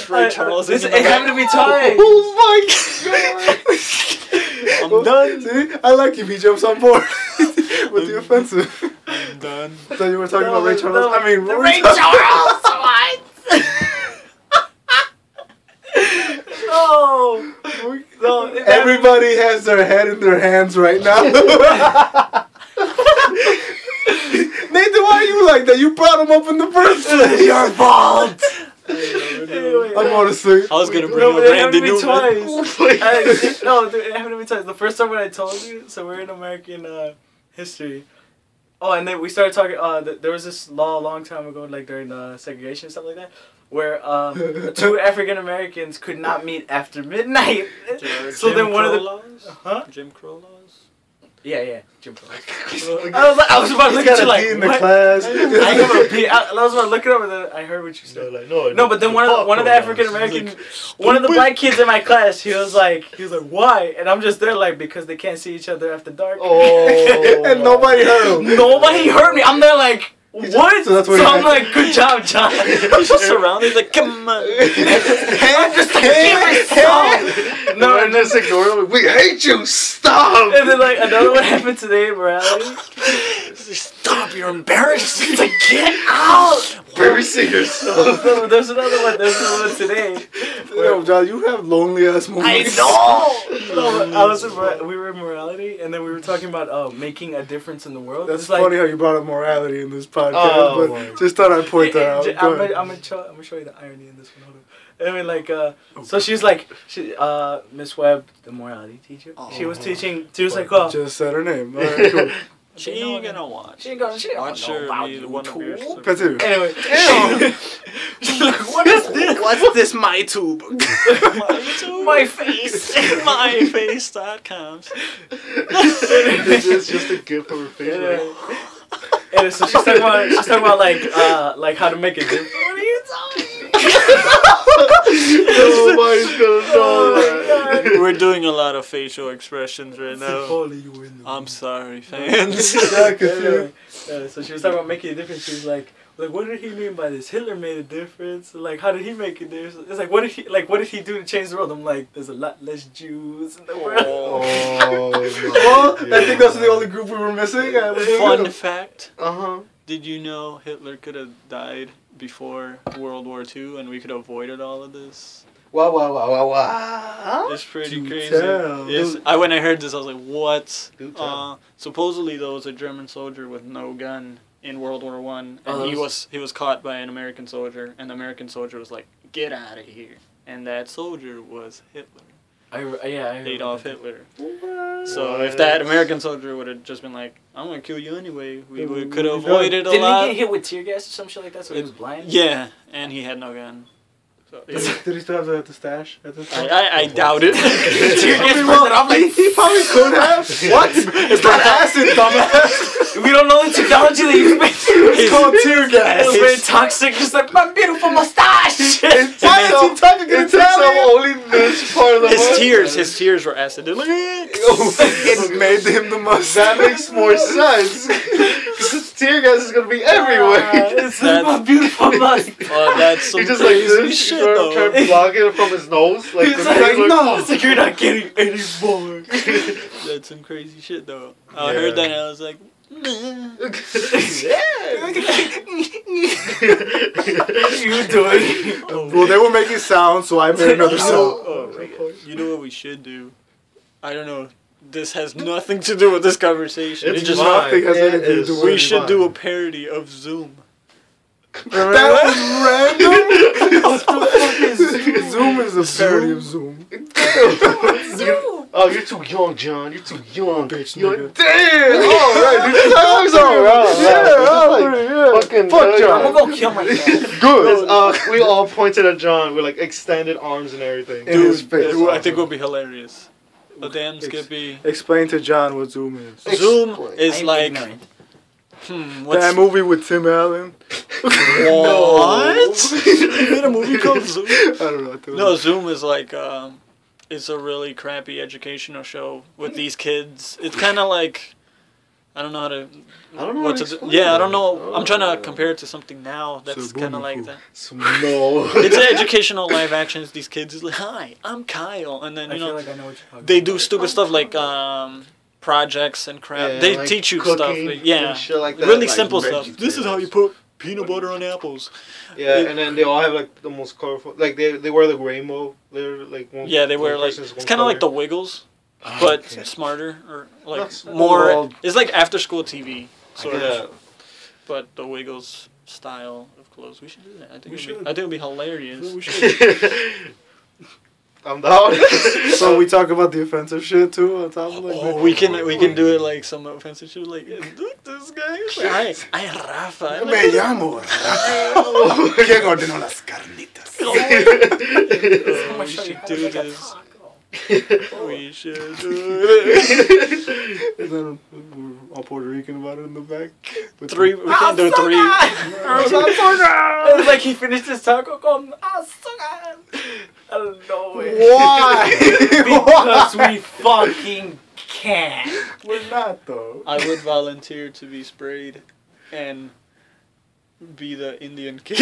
Ray Charles. It happened to be twice. Oh my god! I'm done. See, I like him. He jumps on board with the offensive. I'm done. So you were talking about Ray Charles. I mean, Ray Charles. No, everybody has their head in their hands right now. Nathan, why are you like that? You brought him up in the first place. Your fault. I'm honestly. I was gonna bring up Randy Newman. Twice. No, dude, it happened to me twice. The first time when I told you, so we're in American history. Oh, and then we started talking. There was this law a long time ago, like during segregation and stuff like that, where 2 African Americans could not meet after midnight. So then one of the Jim Crow laws. Yeah, Jim Crow. I was about to look at you like, in the what? class. I was about to look it up, and then I heard what you said. Like, no, but then one of the African American, one of the black kids in my class, he was like, why? And I'm just there like, because they can't see each other after dark. Oh, and nobody heard him. Nobody heard me. I'm there like, what? So I'm like, good job, John. He's just surrounded. He's like, come on. I'm just like, no, and just ignore them. We hate you. Stop. And then like another one happened today in morality. Stop! You're embarrassed. It's like, get out. Embarrassing yourself. There's another one. There's another one today. Yo, John, you have lonely ass moments. I know. We were in morality, and then we were talking about making a difference in the world. That's it's funny like, how you brought up morality in this podcast, but just thought I'd point that out. I'm gonna show you the irony in this one. Hold on. I mean, like, so she's like, Miss Webb, the morality teacher. She was teaching. She was like, oh, just said her name. All right, cool. She ain't gonna watch. She ain't gonna watch her be one of your. Anyway, she's like, what is this? What's this? My tube. My face. MyFace.com. It's just a gift of her face. Anyway. And so she's talking about like how to make a difference. What are you talking? Nobody's gonna know that. We're doing a lot of facial expressions right now. I'm sorry, fans. So she was talking about making a difference. She was like, what did he mean by this? Hitler made a difference. Like, how did he make a difference? It's like, what did he do to change the world? I'm like, there's a lot less Jews in the world. Well, I think that's the only group we were missing. Fun fact. Uh-huh. Did you know Hitler could have died before World War II and we could have avoided all of this? Wow. It's pretty crazy. Tell. Yes, when I heard this, I was like, what? Supposedly, there was a German soldier with no gun in World War I, and he was caught by an American soldier, and the American soldier was like, get out of here. And that soldier was Hitler. I heard Adolf about Hitler. So if that American soldier would have just been like, I'm gonna kill you anyway, we could have avoided a Didn't lot. he get hit with tear gas or some shit like that, so he was blind? Yeah, and he had no gun. So, Did he still have that at the stash at this point? I doubt it. Tear gas He burst it off like... he probably could have. What? It's not acid, dumbass. We don't know the technology that you made. It's called tear gas. It's very toxic, just like my beautiful mustache. Why is he talking in It takes up Italian? only this part of the His tears were acid. They're like, It made him the mustache. That makes more sense. Because tear gas is gonna be everywhere. It's like my beautiful mustache. oh, that's some He just like crazy this, shit, trying to though. block it from his nose. Like, He's the like, thing no. It's like you're not getting any more. That's some crazy shit, though. I heard that and I was like, nah. You doing? Well, they were making sound, so I made another sound. Oh my God. You know what we should do? I don't know. This has nothing to do with this conversation. It's It just fine. nothing has It anything to is do with we it. should do a parody of Zoom. That was random. What the fuck is Zoom is a parody of Zoom. Oh, you're too young, John. You're too young. Bitch, You're nigga. damn. All right, dude. That's all right. Yeah, Fucking fuck John. I'm gonna go kill myself. Good. We all pointed at John with like extended arms and everything. In his face. I think it would be hilarious. The damn Skippy. Explain to John what Zoom is. Zoom Explain. is I'm like, ignorant. what's That movie with Tim Allen. what? You made a movie called Zoom? I don't know. I think No, Zoom is like, it's a really crappy educational show with these kids. It's kind of like, I don't know how to. I don't know what how to to do. explain Yeah, I it. don't know. I'm trying to compare it to something now that's So kind of boom, like boom. that. No. It's an educational live action. These kids is like, hi, I'm Kyle, and then I you feel know like I know what you're talking they about. do stupid stuff like projects and crap. Yeah, they like teach you stuff. cooking Yeah, and shit like that, really like simple veggie stuff. This is how you potatoes. put peanut butter on apples. Yeah, and then they all have like the most colorful. Like they wear the rainbow. They're like one. Yeah, they wear one like person's it's one kind of like the color. Wiggles, but okay. smarter or like That's more. well- It's like after school TV sort Yeah. of, but the Wiggles style of clothes. We should do that. I think We it'd be, should. I think it'd be hilarious. We should. I'm down. So we talk about the offensive shit too on top of like Oh, we can do it like some offensive shit. Like, look, this guy. I Rafa. Me llamo. ¿Quién ordenó las carnitas? Oh, I'm gonna we show you should how to do make a this. taco. We should do it. And then we're all Puerto Rican about it in the back. With Three. We can't do three. It's like he finished his taco con azúcar. I don't know. Why? Because we fucking can. We're not though. I would volunteer to be sprayed and be the Indian kid.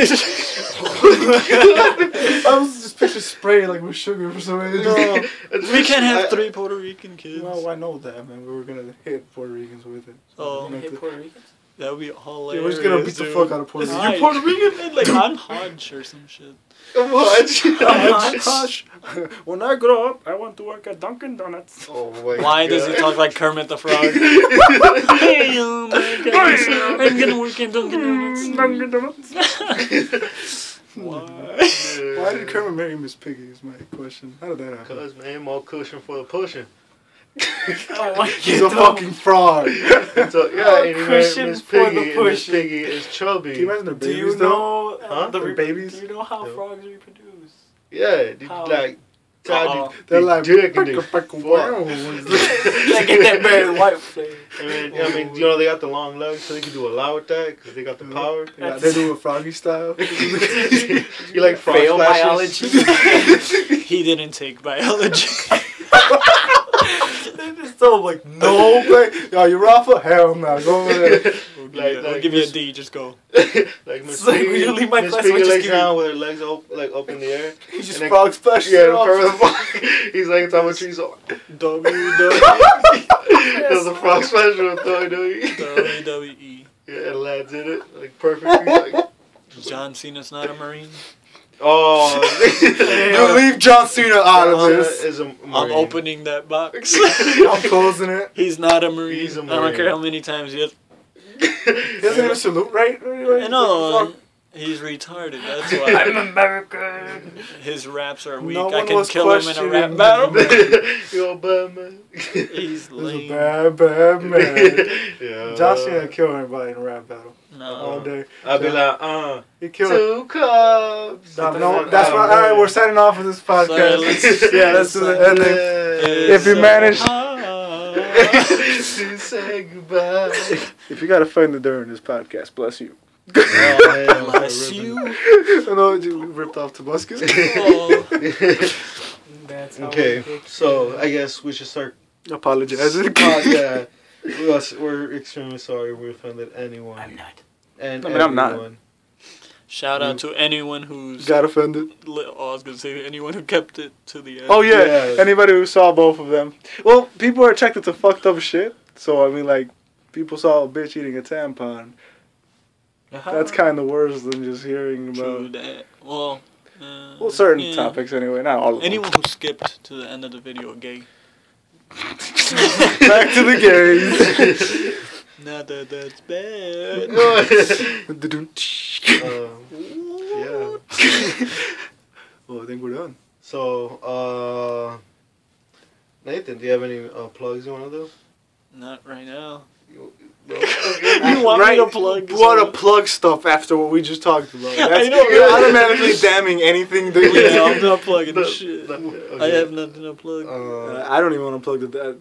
I was just picture spraying like with sugar for some reason. No, we can't have three Puerto Rican kids. Well, I know that, man. We were gonna hit Puerto Ricans with it. Oh. Make Hey, the- Puerto Ricans? That would be yeah, hilarious. we're just gonna beat the dude. fuck out of Puerto Is Ricans. you Puerto Rican? Like I'm Hodge or some shit. Hush. When I grow up, I want to work at Dunkin' Donuts. Oh my Why God. does he talk like Kermit the Frog? Hey, oh my God, I'm gonna work at Dunkin' Dunkin' Donuts. Donuts. Why? Why did Kermit marry Miss Piggy? Is my question. How did that happen? Cause man, more cushion for the pushing. Oh my He's a fucking frog. So yeah, and he married Cushion Miss for the Piggy, and Miss pushing. Piggy is chubby. Can you imagine their Do you babies though? know Huh? Their babies? Do you know how No. frogs reproduce? Yeah, dude, How? like, Uh-oh. They're like, dick and they wow. They get that very white flavor. I mean, you know, they got the long legs, so they can do a lot with that, because they got the power. Yeah, they do a froggy style. You like frog Fail splashes? biology. He didn't take biology. So I'm like, No, like, yo, you Rafa? Hell no. Go over there. We'll give you a D. Just go. Like Miss It's like, Piggy, when you leave my Miss class, Piggy I just lays give down with her legs up in the air. He just And then- frog splashes. Yeah, it the off. Kermit the Frog. He's like on the tree, so WWE. there's a frog splash with WWE. WWE. Yeah, and lads in it, like perfectly. Like, John Cena's not a Marine. oh, You leave John Cena out of Cena this. is a I'm Marine. opening that box. I'm closing it. He's not a Marine. He's a I don't care Marine. how many times he has. He doesn't even salute, right? I know. He's retarded, that's why. I'm American. His raps are weak. No I one can was kill him in a rap questioning battle. Yo, bad man. He's He's a lame. bad man. Yeah. Josh gonna kill anybody in a rap battle all No. day. I'll be like, He killed 2 cups. No, that's why. All right, we're signing off of this podcast. Sorry, let's- yeah, let's do the ending. If you manage, to say goodbye. if you got offended during this podcast, bless you. Bless you. No, you ripped off Tobuscus. Oh. That's how Okay, we pick so I guess we should start. Apologizing. Yeah, we're extremely sorry we offended anyone. I'm not. And I mean, I'm not. everyone. Shout out to anyone who's... Got offended. Oh, I was going to say anyone who kept it to the end. Oh yeah. Yeah. Anybody who saw both of them. Well, people are attracted to fucked up shit. So I mean, like, people saw a bitch eating a tampon. That's kind of worse than just hearing True about. that. Well, Certain yeah. topics anyway, not all of them. Anyone who skipped to the end of the video gay. Back to the gays. Not that that's bad. Yeah. Well, I think we're done. So, Nathan, do you have any plugs you want to do? Not right now. Okay. You want me to plug? You want to plug stuff after what we just talked about. That's, I know, you're right? automatically damning anything that we Yeah, do. I'm not plugging No, shit. no, I okay. have nothing to plug. I don't even want to plug that.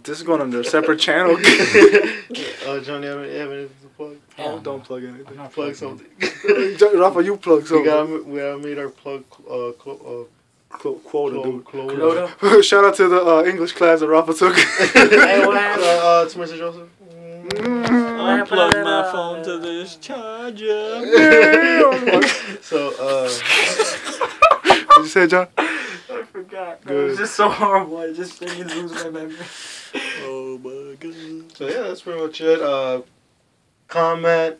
This is going under a separate channel. John, you have anything to plug? Oh, don't plug anything. I'm not Plug plugging. something. Rafa, you plug we something. gotta meet our plug Quota, dude. quota. Shout out to the English class that Rafa took. Hey, what happened? To Mr. Joseph. I plugged my phone to this charger. So, What'd you say, John? I forgot. It Good. was just so horrible. I just freaking lose my memory. Oh my god. so yeah, that's pretty much it. Comment,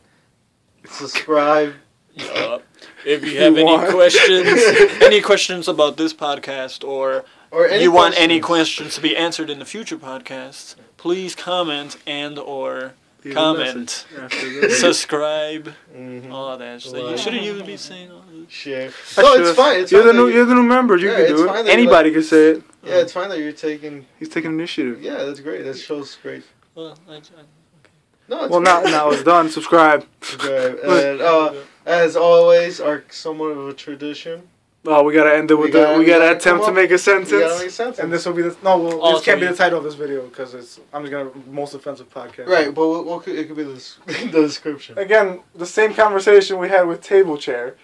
subscribe. If you have any questions about this podcast, or Any you want any questions. questions to be answered in the future podcasts, please comment and/or Leave a comment, message after this. subscribe, Mhm. all that shit. You Like. shouldn't even be saying all this. Share. I No, should've. it's fine. It's You're fine the that new. You're the new member. You Yeah, can it's do fine it. that Anybody can say it. Yeah, it's fine that you're taking. He's taking initiative. Yeah, that's great. That shows great. Well, No, it's Well, now it's done. Subscribe. Okay. And as always, somewhat of a tradition. Oh, we gotta end it with we gotta attempt to make a sentence. We gotta make a sentence. And this will be this Also, can't be you- the title of this video because I'm just gonna most offensive podcast. Right, but it could be the description. Again, the same conversation we had with Table Chair.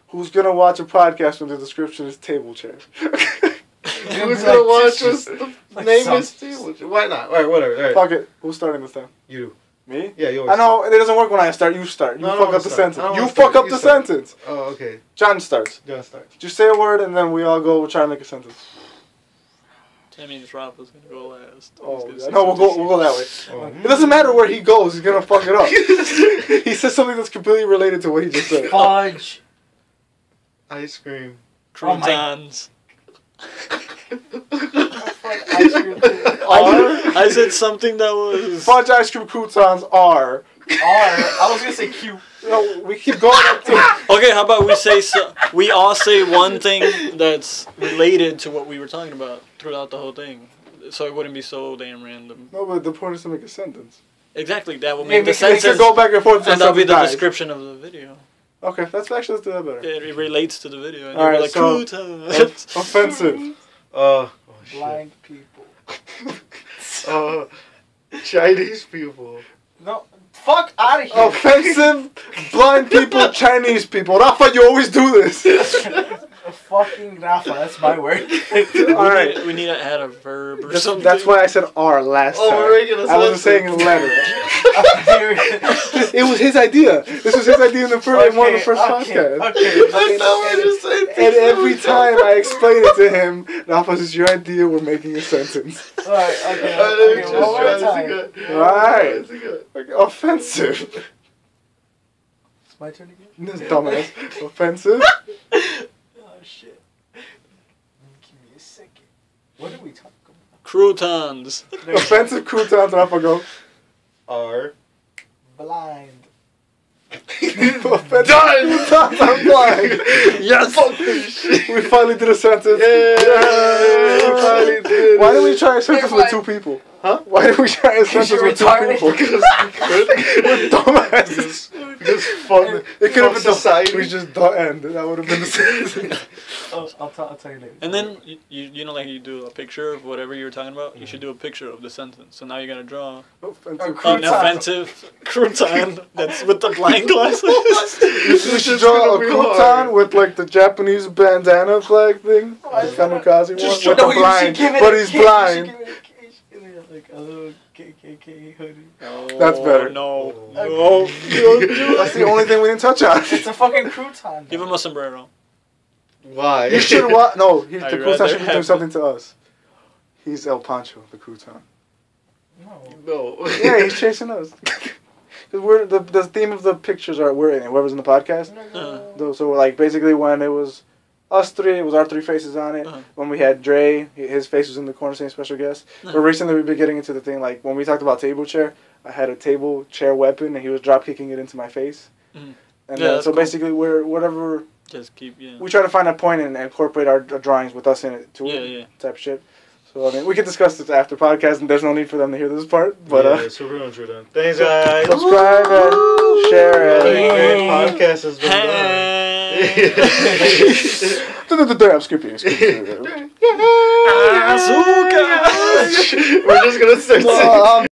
Who's gonna watch a podcast when the description is Table Chair? Who's gonna watch us? The name is Steve. Why not? All right, whatever. All right. Fuck it. Who's starting this time? You. Me? Yeah, you always. I know it doesn't work when I start. You start. You No, I fuck don't up the start. I sentence. don't You wanna fuck start. up You the start. sentence. Oh, okay. John starts. John start. Just say a word and then we all go. We'll try to make a sentence. that means Rafa's gonna go last. Oh, yeah. No, we'll go that way. Oh. It doesn't matter where he goes. He's gonna fuck it up. He says something that's completely related to what he just said. Fudge. Ice cream. Croutons. Ice cream. I said something that was. Fudge ice cream croutons are. I was gonna say Q. No, we keep going up to. Okay, how about we all say one thing that's related to what we were talking about throughout the whole thing, so it wouldn't be so damn random. No, but the point is to make a sentence. Exactly, that will Maybe make the we can sentence, go back and forth. and that'll be the dies. description of the video. Okay, let's do that better. It relates to the video, and All you're right, like, so- croutons. Offensive. Oh, shit. Blind people. Chinese people. No. Fuck out of here. Offensive, blind people, Chinese people. Rafa, you always do this. Fucking Rafa, that's my word. All right. We need to add a verb or something. That's why I said R last Oh, time. we're making a I wasn't saying a letter. It was his idea. This was his idea in one of the first podcasts. I thought we were just saying And every time I explain it to him, Rafa says, your idea, we're making a sentence. Alright, okay, one more time. Right. Offensive. It's my turn again? This dumbass. Offensive. Oh shit. Give me a second. What are we talking about? Croutons. Offensive croutons, Rafa, go. Are Blind. Done! I'm blind. Yes. We finally did a sentence. Yeah. We finally did. Why did we try a sentence with 2 people? Huh? Why did we try a sentence you're with 2 retarded. people? We're dumbasses. Just fun. It could have been society. We just end. That would have been the same. I'll tell you later. And then you know, like you do a picture of whatever you were talking about. You should do a picture of the sentence. So now you're gonna draw an offensive crouton that's with the blind glasses. We should draw a crouton with like the Japanese bandana flag thing, the kamikaze one, with the blind, but he's blind. Like a little KKK hoodie. Oh, That's better. No. No. That's the only thing we didn't touch on. It's a fucking crouton. Give him a sombrero. Why? You should watch. No, the I'd crouton rather should be doing have- something to us. He's El Pancho, the crouton. No. No. Yeah, he's chasing us. Because we're the theme of the pictures are we're in it. Whoever's in the podcast. So like basically when it was us 3, it was our 3 faces on it. When we had Dre, his face was in the corner saying special guest. But recently we've been getting into the thing like when we talked about table chair, I had a table chair weapon and he was drop kicking it into my face. And Yeah, so cool. basically we're whatever Just keep we try to find a point and incorporate our drawings with us in it too. Type of shit. So I mean we can discuss this after podcast and there's no need for them to hear this part. But yeah, so pretty much we're done. Thanks guys. subscribe and share Great and podcast has been done. the damn Skippie. Azúcar. We're just gonna start singing.